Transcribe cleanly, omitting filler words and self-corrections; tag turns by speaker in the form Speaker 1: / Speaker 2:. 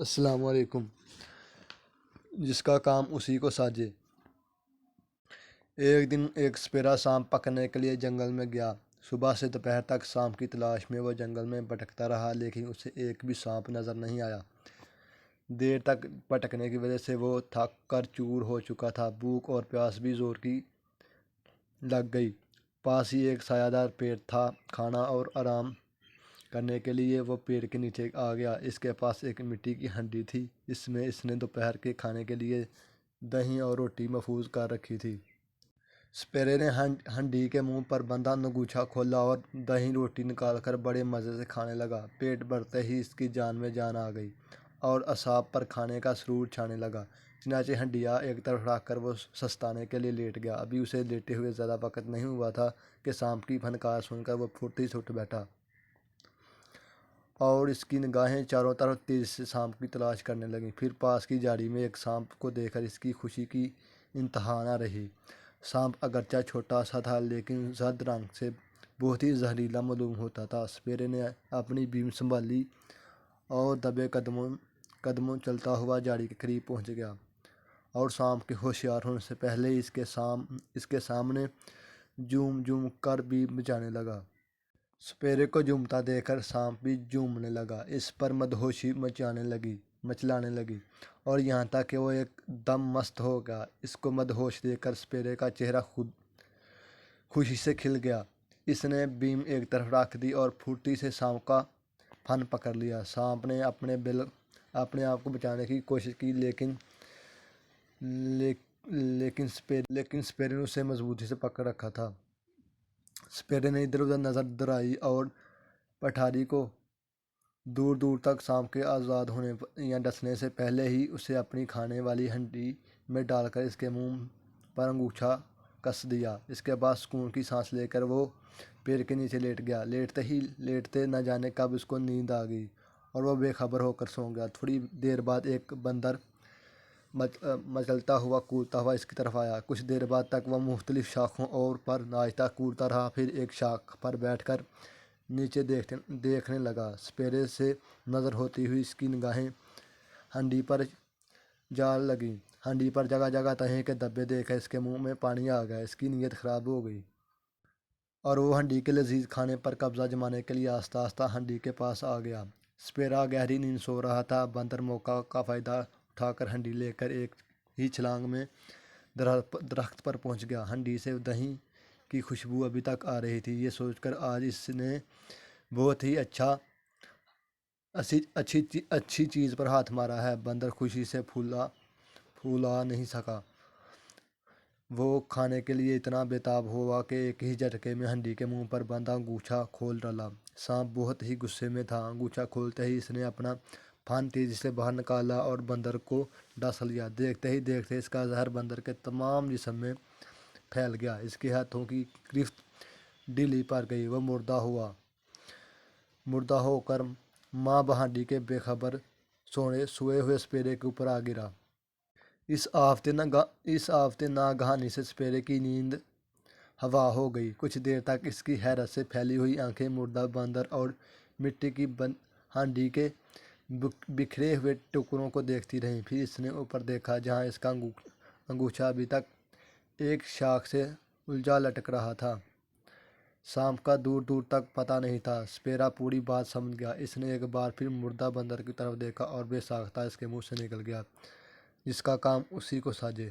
Speaker 1: السلام علیکم۔ جس کا کام اسی کو ساجے۔ ایک دن ایک سپیرا سانپ پکڑنے کے لیے جنگل میں گیا۔ صبح سے دوپہر تک سانپ کی تلاش میں وہ جنگل میں بھٹکتا رہا، لیکن اسے ایک بھی سانپ نظر نہیں آیا۔ دیر تک بھٹکنے کی وجہ سے وہ تھک کر چور ہو چکا تھا۔ بھوک اور پیاس بھی زور کی لگ گئی۔ پاس ہی ایک سایہ دار پیڑ تھا۔ کھانا اور آرام کرنے کے لیے وہ پیڑ کے نیچے آ گیا۔ اس کے پاس ایک مٹی کی ہنڈی تھی، جس میں اس نے دوپہر کے کھانے کے لیے دہی اور روٹی محفوظ کر رکھی تھی۔ سپیرے نے ہنڈی کے منہ پر بندھا انگوچھا کھولا اور دہی روٹی نکال کر بڑے مزے سے کھانے لگا۔ پیٹ بھرتے ہی اس کی جان میں جان آ گئی اور اعصاب پر کھانے کا سرور چھانے لگا۔ چنانچہ ہنڈیا ایک طرف رکھ کر وہ سستانے کے لیے لیٹ گیا۔ ابھی اسے لیٹے ہوئے زیادہ وقت نہیں ہوا تھا کہ سانپ کی پھنکار سن کر وہ پھرتی سے اٹھ بیٹھا اور اس کی نگاہیں چاروں طرف تیزی سے سانپ کی تلاش کرنے لگیں۔ پھر پاس کی جھاڑی میں ایک سانپ کو دیکھ کر اس کی خوشی کی انتہا نہ رہی۔ سانپ اگرچہ چھوٹا سا تھا، لیکن زرد رنگ سے بہت ہی زہریلا معلوم ہوتا تھا۔ سپیرے نے اپنی بیم سنبھالی اور دبے قدموں چلتا ہوا جھاڑی کے قریب پہنچ گیا اور سانپ کے ہوشیار ہونے سے پہلے ہی اس کے سامنے جھوم کر بیم بجانے لگا۔ سپیرے کو جھومتا دیکھ کر سانپ بھی جھومنے لگا، اس پر مدہوشی مچلانے لگی اور یہاں تک کہ وہ ایک دم مست ہو گیا۔ اس کو مدہوش دیکھ کر سپیرے کا چہرہ خوشی سے کھل گیا۔ اس نے بیم ایک طرف رکھ دی اور پھرتی سے سانپ کا پھن پکڑ لیا۔ سانپ نے اپنے آپ کو بچانے کی کوشش کی، لیکن سپیرے نے اسے مضبوطی سے پکڑ رکھا تھا۔ سپیرے نے ادھر ادھر نظر دوڑائی اور پٹھاری کو دور دور تک سانپ کے آزاد ہونے یا ڈسنے سے پہلے ہی اسے اپنی کھانے والی ہنڈی میں ڈال کر اس کے منہ پر انگوچھا کس دیا۔ اس کے بعد سکون کی سانس لے کر وہ پیڑ کے نیچے لیٹ گیا۔ لیٹتے نہ جانے کب اس کو نیند آ گئی اور وہ بے خبر ہو کر سو گیا۔ تھوڑی دیر بعد ایک بندر مچلتا ہوا کودتا ہوا اس کی طرف آیا۔ کچھ دیر بعد تک وہ مختلف شاخوں پر ناچتا کودتا رہا، پھر ایک شاخ پر بیٹھ کر نیچے دیکھنے لگا۔ سپیرے سے نظر ہوتی ہوئی اس کی نگاہیں ہنڈی پر جا لگیں۔ ہنڈی پر جگہ جگہ دہی کے دبے دیکھ کر اس کے منہ میں پانی آ گیا۔ اس کی نیت خراب ہو گئی اور وہ ہنڈی کے لذیذ کھانے پر قبضہ جمانے کے لیے آہستہ آہستہ ہنڈی کے پاس آ گیا۔ سپیرا گہری نیند سو رہا تھا۔ بندر موقع کا فائدہ اٹھا کر ہنڈی لے کر ایک ہی چھلانگ میں درخت پر پہنچ گیا۔ ہنڈی سے دہی کی خوشبو ابھی تک آ رہی تھی۔ یہ سوچ کر آج اس نے بہت ہی اچھی چیز پر ہاتھ مارا ہے۔ بندر خوشی سے پھولا نہیں سکا۔ وہ کھانے کے لیے اتنا بے تاب ہوا کہ ایک ہی جھٹکے میں ہنڈی کے منہ پر بندھا انگوچھا کھول ڈالا۔ سانپ بہت ہی غصے میں تھا۔ انگوچھا کھولتے ہی اس نے اپنا پھن تیزی سے باہر نکالا اور بندر کو ڈس لیا۔ دیکھتے ہی دیکھتے اس کا زہر بندر کے تمام جسم میں پھیل گیا۔ اس کے ہاتھوں کی گرفت ڈھیلی پڑ گئی۔ وہ مردہ ہو کر ماں ہنڈی کے بے خبر سوئے ہوئے سپیرے کے اوپر آ گرا۔ اس آفت ناگہانی سے سپیرے کی نیند ہوا ہو گئی۔ کچھ دیر تک اس کی حیرت سے پھیلی ہوئی آنکھیں مردہ بندر اور مٹی کی ہنڈی کے بکھرے ہوئے ٹکڑوں کو دیکھتی رہیں۔ پھر اس نے اوپر دیکھا، جہاں اس کا انگوچھا ابھی تک ایک شاخ سے الجھا لٹک رہا تھا۔ سانپ کا دور دور تک پتہ نہیں تھا۔ سپیرا پوری بات سمجھ گیا۔ اس نے ایک بار پھر مردہ بندر کی طرف دیکھا اور بے ساختہ اس کے منہ سے نکل گیا، جس کا کام اسی کو ساجے۔